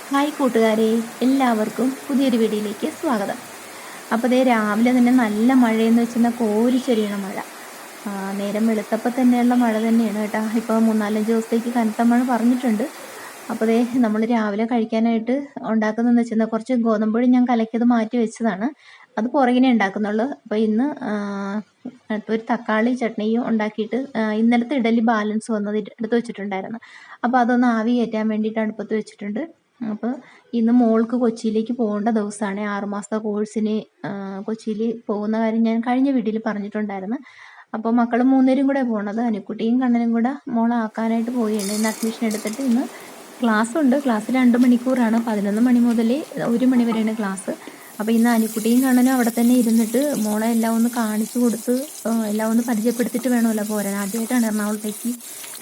Hi കൂട്ടുകാരെ, എല്ലാവർക്കും പുതിയൊരു വീഡിയോയിലേക്ക് സ്വാഗതം. അപ്പോൾ ദേ രാവിലെ തന്നെ നല്ല മഴയെന്ന് വെച്ചാൽ കോരിച്ചൊരിയണ മഴ. നേരം വെളുത്തപ്പോൾ തന്നെയുള്ള മഴ തന്നെയാണ് കേട്ടോ. ഇപ്പോൾ 3-4 ദിവസത്തേക്ക് കനത്ത മഴ പറഞ്ഞിട്ടുണ്ട്. അപ്പോൾ ദേ നമ്മൾ രാവിലെ കഴിക്കാനായിട്ട് ഉണ്ടാക്കുന്നതെന്ന് വെച്ചാൽ കുറച്ച് ഗോതമ്പൊടി ഞാൻ കലക്കിയത് മാറ്റി വെച്ചതാണ്. അത് പുറകിനെ ഉണ്ടാക്കുന്നുള്ളൂ. അപ്പോൾ ഇന്ന് ഒരു തക്കാളി ചട്നിയും ഉണ്ടാക്കിയിട്ട് ഇന്നലത്തെ ഇഡലി ബാലൻസ് വന്നത് എടുത്ത് വെച്ചിട്ടുണ്ടായിരുന്നു. അപ്പോൾ അതൊന്ന് ആവി കയറ്റാൻ വേണ്ടിയിട്ട് അടുപ്പത്ത് വെച്ചിട്ടുണ്ട്. അപ്പോൾ ഇന്ന് മോൾക്ക് കൊച്ചിയിലേക്ക് പോകേണ്ട ദിവസമാണ്. 6 മാസത്തെ കോഴ്സിന് കൊച്ചിയിൽ പോകുന്ന കാര്യം ഞാൻ കഴിഞ്ഞ വീഡിയോയിൽ പറഞ്ഞിട്ടുണ്ടായിരുന്നു. അപ്പോൾ മക്കൾ 3 പേരും കൂടെ പോണത്. അനുക്കുട്ടിയും കണ്ണനും കൂടെ മോളെ ആക്കാനായിട്ട് പോവുകയാണ്. ഇന്ന് അഡ്മിഷൻ എടുത്തിട്ട് ഇന്ന് ക്ലാസ് ഉണ്ട്. ക്ലാസ് 2 മണിക്കൂറാണ്. 11 മണി മുതൽ 1 മണി വരെയാണ് ക്ലാസ്. അപ്പോൾ ഇന്ന് അനുക്കുട്ടിയും കണ്ണനും അവിടെ തന്നെ ഇരുന്നിട്ട് മോളെ എല്ലാം ഒന്ന് കാണിച്ചു കൊടുത്ത് എല്ലാം ഒന്ന് പരിചയപ്പെടുത്തിയിട്ട് വേണമല്ലോ പോരാൻ. ആദ്യമായിട്ടാണ് എറണാകുളത്തേക്ക്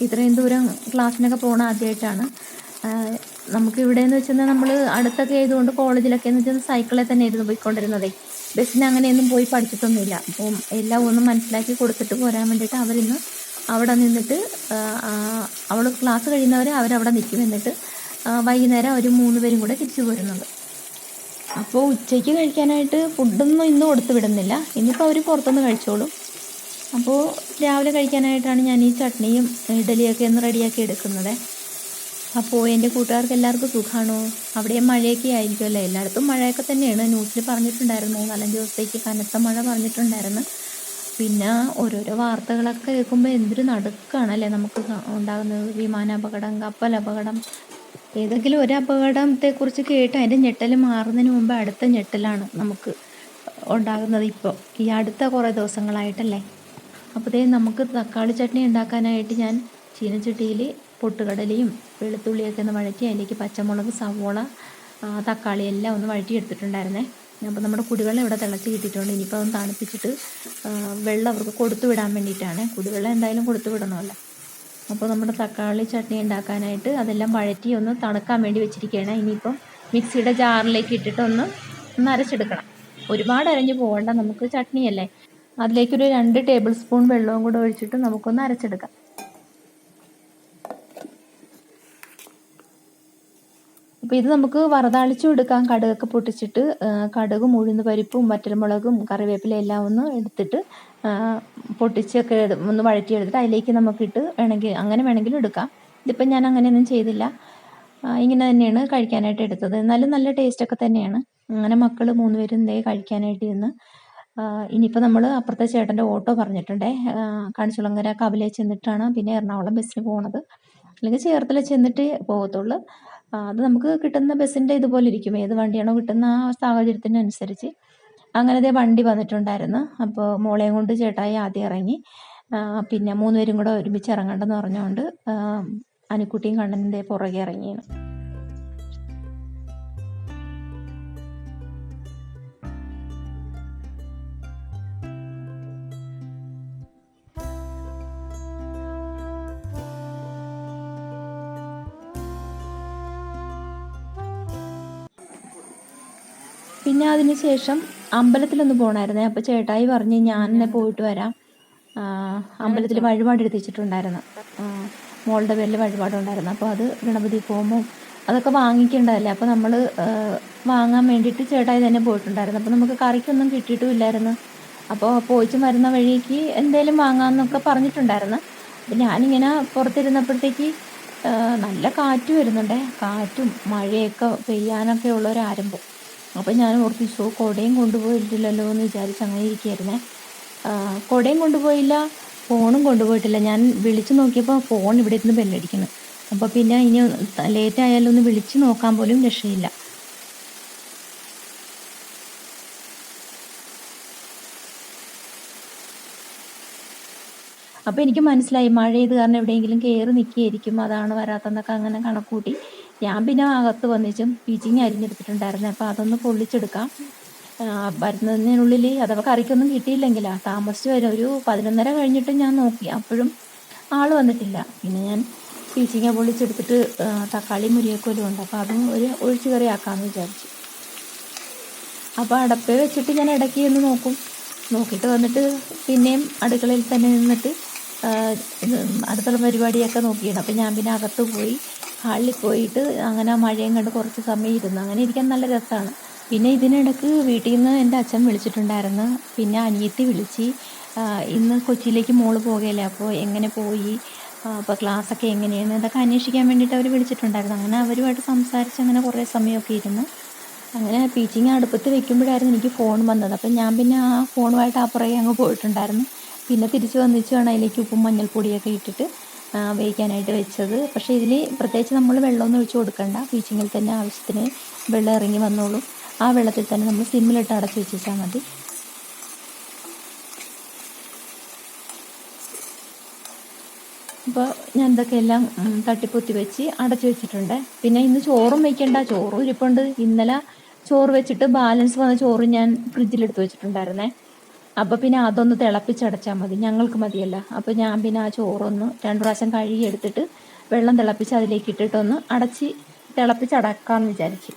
ഇത്രയും ദൂരം ക്ലാസ്സിനൊക്കെ പോകണ ആദ്യമായിട്ടാണ്. നമുക്ക് ഇവിടെയെന്ന് വെച്ചാൽ നമ്മൾ അടുത്തൊക്കെ ആയതുകൊണ്ട് കോളേജിലൊക്കെ എന്ന് വെച്ചാൽ സൈക്കിളിൽ തന്നെ ഇരുന്ന് പോയിക്കൊണ്ടിരുന്നതേ. ബസ്സിന് അങ്ങനെയൊന്നും പോയി പഠിച്ചിട്ടൊന്നുമില്ല. അപ്പം എല്ലാം ഒന്ന് മനസ്സിലാക്കി കൊടുത്തിട്ട് പോരാൻ വേണ്ടിയിട്ട് അവരിന്ന് അവിടെ നിന്നിട്ട് അവൾ ക്ലാസ് കഴിയുന്നവരെ അവരവിടെ നിൽക്കും. എന്നിട്ട് വൈകുന്നേരം അവർ 3 പേരും കൂടെ തിരിച്ചു പോരുന്നുണ്ട്. അപ്പോൾ ഉച്ചയ്ക്ക് കഴിക്കാനായിട്ട് ഫുഡൊന്നും ഇന്ന് കൊടുത്തു വിടുന്നില്ല. ഇന്നിപ്പോൾ അവർ പുറത്തുനിന്ന് കഴിച്ചോളും. അപ്പോൾ രാവിലെ കഴിക്കാനായിട്ടാണ് ഞാൻ ഈ ചട്നിയും ഇഡലിയൊക്കെ ഒന്ന് റെഡിയാക്കി എടുക്കുന്നത്. അപ്പോൾ എൻ്റെ കൂട്ടുകാർക്ക് എല്ലാവർക്കും സുഖമാണോ? അവിടെയും മഴയൊക്കെ ആയിരിക്കുമല്ലോ. എല്ലായിടത്തും മഴയൊക്കെ തന്നെയാണ്. ന്യൂസിൽ പറഞ്ഞിട്ടുണ്ടായിരുന്നു 4-5 ദിവസത്തേക്ക് കനത്ത മഴ പറഞ്ഞിട്ടുണ്ടായിരുന്നു. പിന്നെ ഓരോരോ വാർത്തകളൊക്കെ കേൾക്കുമ്പോൾ എന്തൊരു നടുക്കാണല്ലേ നമുക്ക് ഉണ്ടാകുന്നത്. വിമാനാപകടം, കപ്പലപകടം, ഏതെങ്കിലും ഒരു അപകടത്തെക്കുറിച്ച് കേട്ട് അതിൻ്റെ ഞെട്ടൽ മാറുന്നതിന് മുമ്പ് അടുത്ത ഞെട്ടലാണ് നമുക്ക് ഉണ്ടാകുന്നത് ഇപ്പോൾ ഈ അടുത്ത കുറേ ദിവസങ്ങളായിട്ടല്ലേ. അപ്പോൾ നമുക്ക് തക്കാളി ചട്നി ഉണ്ടാക്കാനായിട്ട് ഞാൻ ചീനച്ചട്ടിയിൽ പൊട്ടുകടലയും വെളുത്തുള്ളിയൊക്കെ ഒന്ന് വഴറ്റി അതിലേക്ക് പച്ചമുളക്, സവോള, തക്കാളി എല്ലാം ഒന്ന് വഴറ്റി എടുത്തിട്ടുണ്ടായിരുന്നേ. അപ്പോൾ നമ്മുടെ കുടിവെള്ളം ഇവിടെ തിളച്ച് കിട്ടിയിട്ടുണ്ട്. ഇനിയിപ്പോൾ അതൊന്ന് തണുപ്പിച്ചിട്ട് വെള്ളം അവർക്ക് കൊടുത്തു വിടാൻ വേണ്ടിയിട്ടാണ്. കുടിവെള്ളം എന്തായാലും കൊടുത്തു വിടണമല്ലോ. അപ്പോൾ നമ്മുടെ തക്കാളി ചട്നി ഉണ്ടാക്കാനായിട്ട് അതെല്ലാം വഴറ്റി ഒന്ന് തണുക്കാൻ വേണ്ടി വെച്ചിരിക്കുകയാണ്. ഇനിയിപ്പം മിക്സിയുടെ ജാറിലേക്ക് ഇട്ടിട്ട് ഒന്ന് അരച്ചെടുക്കണം. ഒരുപാട് അരഞ്ഞു പോകണ്ട, നമുക്ക് ചട്നിയല്ലേ. അതിലേക്കൊരു 2 ടേബിൾ സ്പൂൺ വെള്ളവും കൂടെ ഒഴിച്ചിട്ട് നമുക്കൊന്ന് അരച്ചെടുക്കാം. അപ്പോൾ ഇത് നമുക്ക് വറുതാളിച്ചും എടുക്കാം. കടുകൊക്കെ പൊട്ടിച്ചിട്ട് കടുകും ഉഴുന്ന് പരിപ്പും വറ്റൽമുളകും കറിവേപ്പില എല്ലാം ഒന്ന് എടുത്തിട്ട് പൊട്ടിച്ചൊക്കെ ഒന്ന് വഴറ്റിയെടുത്തിട്ട് അതിലേക്ക് നമുക്കിട്ട് അങ്ങനെ വേണമെങ്കിലും എടുക്കാം. ഇതിപ്പം ഞാൻ അങ്ങനെയൊന്നും ചെയ്തില്ല. ഇങ്ങനെ തന്നെയാണ് കഴിക്കാനായിട്ട് എടുത്തത്. എന്നാലും നല്ല ടേസ്റ്റൊക്കെ തന്നെയാണ്. അങ്ങനെ മക്കൾ 3 പേരും ഇതേ കഴിക്കാനായിട്ട് ഇരുന്ന്. ഇനിയിപ്പോൾ നമ്മൾ അപ്പുറത്തെ ചേട്ടൻ്റെ ഓട്ടോ പറഞ്ഞിട്ടുണ്ടേ. കണിച്ചുളങ്ങര കവലയിൽ ചെന്നിട്ടാണ് പിന്നെ എറണാകുളം ബസ്സിന് പോകണത്. അല്ലെങ്കിൽ ചേർത്തല ചെന്നിട്ട് പോകത്തുള്ളൂ. അത് നമുക്ക് കിട്ടുന്ന ബസ്സിൻ്റെ ഇതുപോലെ ഇരിക്കും. ഏത് വണ്ടിയാണോ കിട്ടുന്ന ആ സാഹചര്യത്തിനനുസരിച്ച്. അങ്ങനെ വണ്ടി വന്നിട്ടുണ്ടായിരുന്നു. അപ്പോൾ മോളെയും കൊണ്ട് ചേട്ടായി ആദ്യം ഇറങ്ങി. പിന്നെ 3 പേരും കൂടെ ഒരുമിച്ച് ഇറങ്ങണ്ടെന്ന് പറഞ്ഞുകൊണ്ട് അനുക്കുട്ടിയും കണ്ണൻ്റെ പുറകെ ഇറങ്ങിയാണ്. പിന്നെ അതിന് ശേഷം അമ്പലത്തിലൊന്ന് പോകണമായിരുന്നേ. അപ്പോൾ ചേട്ടായി പറഞ്ഞ് ഞാൻ തന്നെ പോയിട്ട് വരാം. അമ്പലത്തിൽ വഴിപാട് എടുത്ത് വെച്ചിട്ടുണ്ടായിരുന്നു. മോളുടെ പേരിൽ വഴിപാടുണ്ടായിരുന്നു. അപ്പോൾ അത് ഗണപതി ഹോമം അതൊക്കെ വാങ്ങിക്കേണ്ടതല്ലേ. അപ്പോൾ നമ്മൾ വാങ്ങാൻ വേണ്ടിയിട്ട് ചേട്ടായി തന്നെ പോയിട്ടുണ്ടായിരുന്നു. അപ്പോൾ നമുക്ക് കറിക്കൊന്നും കിട്ടിയിട്ടുമില്ലായിരുന്നു. അപ്പോൾ പോയിച്ച് വരുന്ന വഴിക്ക് എന്തെങ്കിലും വാങ്ങാമെന്നൊക്കെ പറഞ്ഞിട്ടുണ്ടായിരുന്നു. അപ്പോൾ ഞാനിങ്ങനെ പുറത്തിരുന്നപ്പോഴത്തേക്ക് നല്ല കാറ്റ് വരുന്നുണ്ടേ. കാറ്റും മഴയൊക്കെ പെയ്യാനൊക്കെ ഉള്ളൊരാരംഭം. അപ്പോൾ ഞാൻ ഓർത്തിച്ചു കുടയും കൊണ്ടുപോയിട്ടില്ലല്ലോ എന്ന് വിചാരിച്ച് അങ്ങനെ ഇരിക്കുകയായിരുന്നേ. കുടയും കൊണ്ടുപോയില്ല, ഫോണും കൊണ്ടുപോയിട്ടില്ല. ഞാൻ വിളിച്ചു നോക്കിയപ്പോൾ ഫോൺ ഇവിടെ ഇരുന്ന് ബെല്ലടിക്കുന്നു. അപ്പോൾ പിന്നെ ഇനി ലേറ്റ് ആയാലും ഒന്ന് വിളിച്ച് നോക്കാൻ പോലും രക്ഷയില്ല. അപ്പോൾ എനിക്ക് മനസ്സിലായി മഴ ചെയ്ത് കാരണം എവിടെയെങ്കിലും കയറി നിൽക്കുകയായിരിക്കും, അതാണ് വരാത്തെന്നൊക്കെ അങ്ങനെ കണക്കൂട്ടി ഞാൻ പിന്നെ അകത്ത് വന്നിച്ചും പീച്ചിങ് അരിഞ്ഞെടുത്തിട്ടുണ്ടായിരുന്നു. അപ്പോൾ അതൊന്ന് പൊള്ളിച്ചെടുക്കാം. വരുന്നതിനുള്ളിൽ അഥവാ കറിക്കൊന്നും കിട്ടിയില്ലെങ്കിലാ താമസിച്ച് വരും. ഒരു 11:30 കഴിഞ്ഞിട്ട് ഞാൻ നോക്കി, അപ്പോഴും ആൾ വന്നിട്ടില്ല. പിന്നെ ഞാൻ പീച്ചിങ്ങ പൊള്ളിച്ചെടുത്തിട്ട് തക്കാളി മുരിങ്ങക്കോലും ഉണ്ട്, അപ്പോൾ അതും ഒരു ഒഴിച്ചു കറി ആക്കാമെന്ന് വിചാരിച്ചു. അപ്പോൾ അടപ്പേ വെച്ചിട്ട് ഞാൻ ഇടയ്ക്ക് ഒന്ന് നോക്കിയിട്ട് വന്നിട്ട് പിന്നെയും അടുക്കളയിൽ തന്നെ നിന്നിട്ട് അടുത്തുള്ള പരിപാടിയൊക്കെ നോക്കിയാണ്. അപ്പോൾ ഞാൻ പിന്നെ അകത്ത് പോയി ഹാളിൽ പോയിട്ട് അങ്ങനെ മഴയും കണ്ട് കുറച്ച് സമയം ഇരുന്നു. അങ്ങനെ ഇരിക്കാൻ നല്ല രസമാണ്. പിന്നെ ഇതിനിടയ്ക്ക് വീട്ടിൽ നിന്ന് എൻ്റെ അച്ഛൻ വിളിച്ചിട്ടുണ്ടായിരുന്നു. പിന്നെ അനിയത്തി വിളിച്ച് ഇന്ന് കൊച്ചിയിലേക്ക് മോള് പോകുകയല്ലേ, അപ്പോൾ എങ്ങനെ പോയി, അപ്പോൾ ക്ലാസ്സൊക്കെ എങ്ങനെയാണ്, ഇതൊക്കെ അന്വേഷിക്കാൻ വേണ്ടിയിട്ട് അവർ വിളിച്ചിട്ടുണ്ടായിരുന്നു. അങ്ങനെ അവരുമായിട്ട് സംസാരിച്ച് അങ്ങനെ കുറേ സമയമൊക്കെ ഇരുന്ന് അങ്ങനെ ടീച്ചിങ് അടുപ്പത്ത് വെക്കുമ്പോഴായിരുന്നു എനിക്ക് ഫോൺ വന്നത്. അപ്പം ഞാൻ പിന്നെ ആ ഫോണുമായിട്ട് അപ്പുറകെ അങ്ങ് പോയിട്ടുണ്ടായിരുന്നു. പിന്നെ തിരിച്ച് വന്നിച്ചാണ് അതിലേക്ക് ഉപ്പും മഞ്ഞൾപ്പൊടിയൊക്കെ ഇട്ടിട്ട് വേവിക്കാനായിട്ട് വെച്ചത്. പക്ഷേ ഇതിൽ പ്രത്യേകിച്ച് നമ്മൾ വെള്ളമൊന്നും ഒഴിച്ച് കൊടുക്കണ്ട. ടീച്ചിങ്ങിൽ തന്നെ ആവശ്യത്തിന് വെള്ളം ഇറങ്ങി വന്നോളൂ. ആ വെള്ളത്തിൽ തന്നെ നമ്മൾ സിമ്മിലിട്ട് അടച്ച് വെച്ചാൽ മതി. അപ്പോൾ ഞാൻ ഇതൊക്കെ എല്ലാം തട്ടിപ്പൊത്തി വെച്ച് അടച്ചു വെച്ചിട്ടുണ്ട്. പിന്നെ ഇന്ന് ചോറും വയ്ക്കണ്ട, ചോറും ഇരിപ്പുണ്ട്. ഇന്നലെ ചോറ് വെച്ചിട്ട് ബാലൻസ് വന്ന ചോറ് ഞാൻ ഫ്രിഡ്ജിലെടുത്ത് വെച്ചിട്ടുണ്ടായിരുന്നേ. അപ്പോൾ പിന്നെ അതൊന്ന് തിളപ്പിച്ചടച്ചാൽ മതി, ഞങ്ങൾക്ക് മതിയല്ല. അപ്പോൾ ഞാൻ പിന്നെ ആ ചോറൊന്ന് 2 പ്രാവശ്യം കഴുകി എടുത്തിട്ട് വെള്ളം തിളപ്പിച്ച് അതിലേക്ക് ഇട്ടിട്ടൊന്ന് അടച്ച് തിളപ്പിച്ചടക്കാമെന്ന് വിചാരിച്ചു.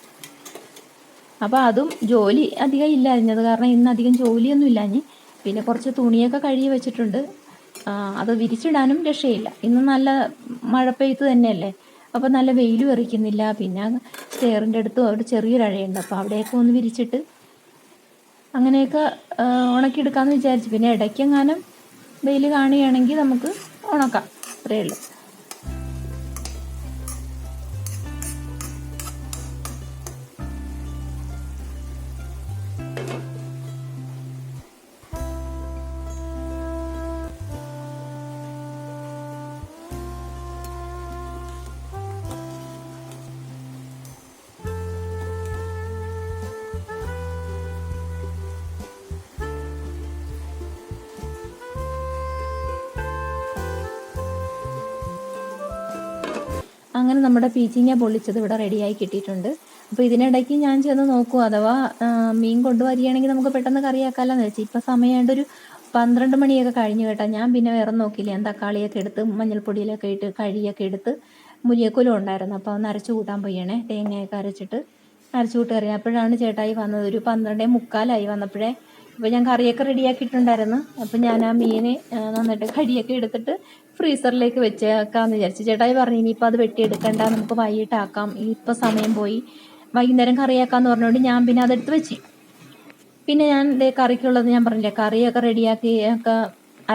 അപ്പോൾ അതും ജോലി അധികം ഇല്ലാഞ്ഞത് കാരണം ഇന്ന് അധികം ജോലിയൊന്നും ഇല്ലാഞ്ഞ്. പിന്നെ കുറച്ച് തുണിയൊക്കെ കഴുകി വെച്ചിട്ടുണ്ട്. അത് വിരിച്ചിടാനും രക്ഷയില്ല. ഇന്ന് നല്ല മഴ പെയ്ത്ത് തന്നെയല്ലേ, അപ്പോൾ നല്ല വെയിലും എറിക്കുന്നില്ല. പിന്നെ സ്റ്റെയറിൻ്റെ അടുത്ത് അവിടെ ചെറിയൊരു അഴയുണ്ട്, അപ്പോൾ അവിടെയൊക്കെ ഒന്ന് വിരിച്ചിട്ട് അങ്ങനെയൊക്കെ ഉണക്കിയെടുക്കാമെന്ന് വിചാരിച്ചു. പിന്നെ ഇടയ്ക്കെങ്ങാനും വെയിൽ കാണുകയാണെങ്കിൽ നമുക്ക് ഉണക്കാം, അത്രയേ ഉള്ളൂ. അങ്ങനെ നമ്മുടെ പീച്ചിങ്ങ പൊള്ളിച്ചത് ഇവിടെ റെഡിയായി കിട്ടിയിട്ടുണ്ട്. അപ്പോൾ ഇതിനിടയ്ക്ക് ഞാൻ ചെന്ന് നോക്കും, അഥവാ മീൻ കൊണ്ടുവരികയാണെങ്കിൽ നമുക്ക് പെട്ടെന്ന് കറിയാക്കാമല്ലോ എന്ന് വെച്ചാൽ. ഇപ്പം സമയമായിട്ട് ഒരു 12 മണിയൊക്കെ കഴിഞ്ഞു കേട്ടോ. ഞാൻ പിന്നെ വേറെ നോക്കിയില്ല. ഞാൻ തക്കാളിയൊക്കെ എടുത്ത് മഞ്ഞൾപ്പൊടിയിലൊക്കെ ഇട്ട് കഴുകിയൊക്കെ എടുത്ത് മുരിയക്കുലും ഉണ്ടായിരുന്നു, അപ്പോൾ ഒന്ന് അരച്ചു കൂട്ടാൻ പോയണേ. തേങ്ങയൊക്കെ അരച്ചിട്ട് അരച്ചു കൂട്ടി കറി. അപ്പോഴാണ് ചേട്ടായി വന്നത്. ഒരു 12:45 വന്നപ്പോഴേ. അപ്പോൾ ഞാൻ കറിയൊക്കെ റെഡിയാക്കിയിട്ടുണ്ടായിരുന്നു. അപ്പോൾ ഞാൻ ആ മീനെ നന്നായിട്ട് കടിയൊക്കെ എടുത്തിട്ട് ഫ്രീസറിലേക്ക് വെച്ചേക്കാമെന്ന് വിചാരിച്ചു. ചേട്ടായി പറഞ്ഞു ഇനിയിപ്പോൾ അത് വെട്ടിയെടുക്കണ്ട, നമുക്ക് വൈകിട്ടാക്കാം, ഇപ്പോൾ സമയം പോയി, വൈകുന്നേരം കറിയാക്കാമെന്ന് പറഞ്ഞുകൊണ്ട് ഞാൻ പിന്നെ അതെടുത്ത് വെച്ച്. പിന്നെ ഞാൻ കറിക്കുള്ളത് ഞാൻ പറഞ്ഞില്ലേ, കറിയൊക്കെ റെഡിയാക്കി ഒക്കെ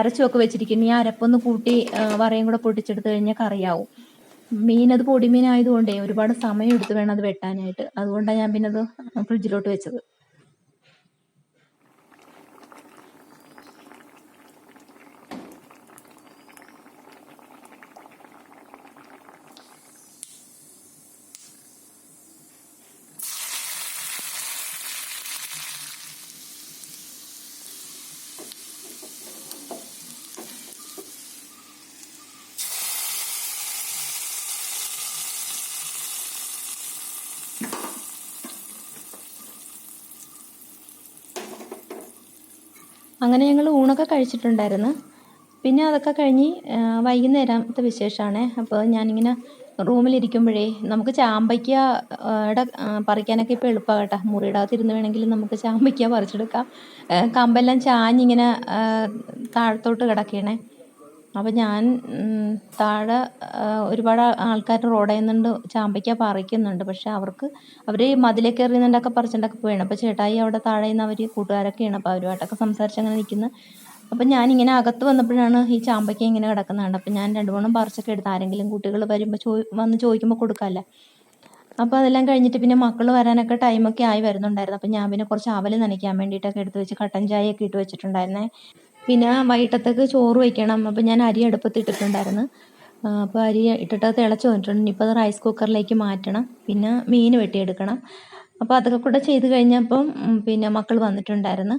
അരച്ചുമൊക്കെ വെച്ചിരിക്കുന്നു. ഈ അരപ്പൊന്ന് കൂട്ടി വറയും കൂടെ പൊട്ടിച്ചെടുത്ത് കഴിഞ്ഞാൽ കറിയാവും. മീനത് പൊടിമീനായതുകൊണ്ടേ ഒരുപാട് സമയം എടുത്ത് വേണം അത് വെട്ടാനായിട്ട്. അതുകൊണ്ടാണ് ഞാൻ പിന്നെ അത് ഫ്രിഡ്ജിലോട്ട് വെച്ചത്. അങ്ങനെ ഞങ്ങൾ ഊണൊക്കെ കഴിച്ചിട്ടുണ്ടായിരുന്നു. പിന്നെ അതൊക്കെ കഴിഞ്ഞ് വൈകുന്നേരത്തെ വിശേഷമാണ്. അപ്പോൾ ഞാനിങ്ങനെ റൂമിലിരിക്കുമ്പോഴേ നമുക്ക് ചാമ്പയ്ക്ക പറിക്കാനൊക്കെ ഇപ്പോൾ എളുപ്പമാണ് കേട്ടോ. മുറിയുടെ അകത്തിരുന്ന് വേണമെങ്കിലും നമുക്ക് ചാമ്പയ്ക്ക പറിച്ചെടുക്കാം. കമ്പെല്ലാം ചാഞ്ഞിങ്ങനെ താഴത്തോട്ട് കിടക്കുകയാണേ. അപ്പോൾ ഞാൻ താഴെ ഒരുപാട് ആൾക്കാർ റോഡിൽ നിന്നുണ്ട് ചാമ്പയ്ക്ക പറിക്കുന്നുണ്ട്. പക്ഷെ അവർ മതിലൊക്കെ എറിയുന്നുണ്ടൊക്കെ പറിച്ചുകൊണ്ടൊക്കെ പോയാണ്. അപ്പോൾ ചേട്ടായി അവിടെ താഴെ നിന്ന് അവർ കൂട്ടുകാരൊക്കെയാണ്, അപ്പോൾ അവരുമായിട്ടൊക്കെ സംസാരിച്ച് അങ്ങനെ നിൽക്കുന്നു. അപ്പം ഞാനിങ്ങനെ അകത്ത് വന്നപ്പോഴാണ് ഈ ചാമ്പയ്ക്ക ഇങ്ങനെ കിടക്കുന്നതാണ്. അപ്പം ഞാൻ 2-3 പറിച്ചൊക്കെ എടുത്ത് ആരെങ്കിലും കുട്ടികൾ വരുമ്പോൾ വന്ന് ചോദിക്കുമ്പോൾ കൊടുക്കാമല്ലോ. അപ്പോൾ അതെല്ലാം കഴിഞ്ഞിട്ട് പിന്നെ മക്കൾ വരാനൊക്കെ ടൈമൊക്കെ ആയി വരുന്നുണ്ടായിരുന്നു. അപ്പം ഞാൻ പിന്നെ കുറച്ച് അവൽ നനയ്ക്കാൻ വേണ്ടിയിട്ടൊക്കെ എടുത്ത് വെച്ച് കട്ടൻ ചായയൊക്കെ ഇട്ട് വെച്ചിട്ടുണ്ടായിരുന്നേ. പിന്നെ വൈകിട്ടത്തേക്ക് ചോറ് വയ്ക്കണം. അപ്പം ഞാൻ അരി അടുപ്പത്തിട്ടിട്ടുണ്ടായിരുന്നു. അപ്പോൾ അരി ഇട്ടിട്ട് തിളച്ച് വന്നിട്ടുണ്ട്. ഇനിയിപ്പോൾ അത് റൈസ് കുക്കറിലേക്ക് മാറ്റണം. പിന്നെ മീൻ വെട്ടിയെടുക്കണം. അപ്പോൾ അതൊക്കെ കൂടെ ചെയ്ത് കഴിഞ്ഞപ്പം പിന്നെ മക്കൾ വന്നിട്ടുണ്ടായിരുന്നു.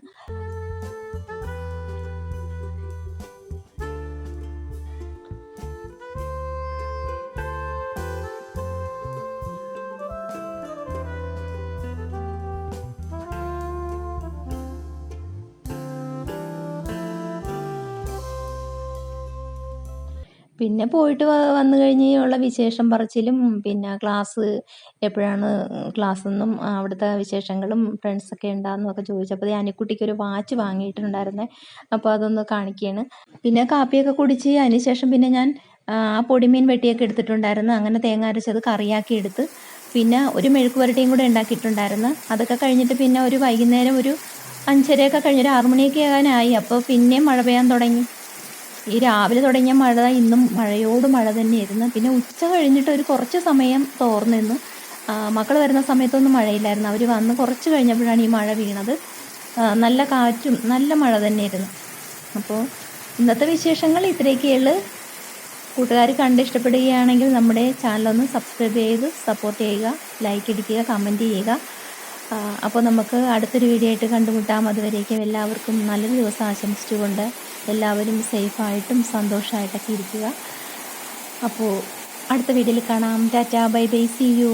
പിന്നെ പോയിട്ട് വന്നു കഴിഞ്ഞ് ഉള്ള വിശേഷം പറച്ചിലും പിന്നെ ക്ലാസ് എപ്പോഴാണ് ക്ലാസ്സെന്നും അവിടുത്തെ വിശേഷങ്ങളും ഫ്രണ്ട്സൊക്കെ ഉണ്ടാകുന്നതൊക്കെ ചോദിച്ചപ്പോൾ അനിക്കുട്ടിക്കൊരു വാച്ച് വാങ്ങിയിട്ടുണ്ടായിരുന്നേ. അപ്പോൾ അതൊന്ന് കാണിക്കുകയാണ്. പിന്നെ കാപ്പിയൊക്കെ കുടിച്ച് അതിന് ശേഷം പിന്നെ ഞാൻ ആ പൊടിമീൻ വെട്ടിയൊക്കെ എടുത്തിട്ടുണ്ടായിരുന്നു. അങ്ങനെ തേങ്ങ അരച്ചത് കറിയാക്കി എടുത്ത് പിന്നെ ഒരു മെഴുക്ക് പുരട്ടിയും കൂടെ ഉണ്ടാക്കിയിട്ടുണ്ടായിരുന്നു. അതൊക്കെ കഴിഞ്ഞിട്ട് പിന്നെ ഒരു വൈകുന്നേരം ഒരു 5:30 കഴിഞ്ഞ് ഒരു 6 മണിയൊക്കെ ആകാനായി. അപ്പോൾ പിന്നെയും മഴ പെയ്യാൻ തുടങ്ങി. ഈ രാവിലെ തുടങ്ങിയ മഴ ഇന്നും മഴയോട് മഴ തന്നെയായിരുന്നു. പിന്നെ ഉച്ച കഴിഞ്ഞിട്ട് ഒരു കുറച്ച് സമയം തോർന്നിരുന്നു. മക്കൾ വരുന്ന സമയത്തൊന്നും മഴയില്ലായിരുന്നു. അവർ വന്ന് കുറച്ച് കഴിഞ്ഞപ്പോഴാണ് ഈ മഴ വീണത്. നല്ല കാറ്റും നല്ല മഴ തന്നെയായിരുന്നു. അപ്പോൾ ഇന്നത്തെ വിശേഷങ്ങൾ ഇത്രയൊക്കെയുള്ളൂ. കൂട്ടുകാർ കണ്ട് ഇഷ്ടപ്പെടുകയാണെങ്കിൽ നമ്മുടെ ചാനലൊന്ന് സബ്സ്ക്രൈബ് ചെയ്ത് സപ്പോർട്ട് ചെയ്യുക, ലൈക്ക് അടിക്കുക, കമൻറ്റ് ചെയ്യുക. അപ്പോൾ നമുക്ക് അടുത്തൊരു വീഡിയോ ആയിട്ട് കണ്ടുമുട്ടാം. അതുവരേക്കും എല്ലാവർക്കും നല്ലൊരു ദിവസം ആശംസിച്ചുകൊണ്ട് എല്ലാവരും സേഫായിട്ടും സന്തോഷമായിട്ടൊക്കെ ഇരിക്കുക. അപ്പോൾ അടുത്ത വീഡിയോയിൽ കാണാം. Tata, bye bye, see U.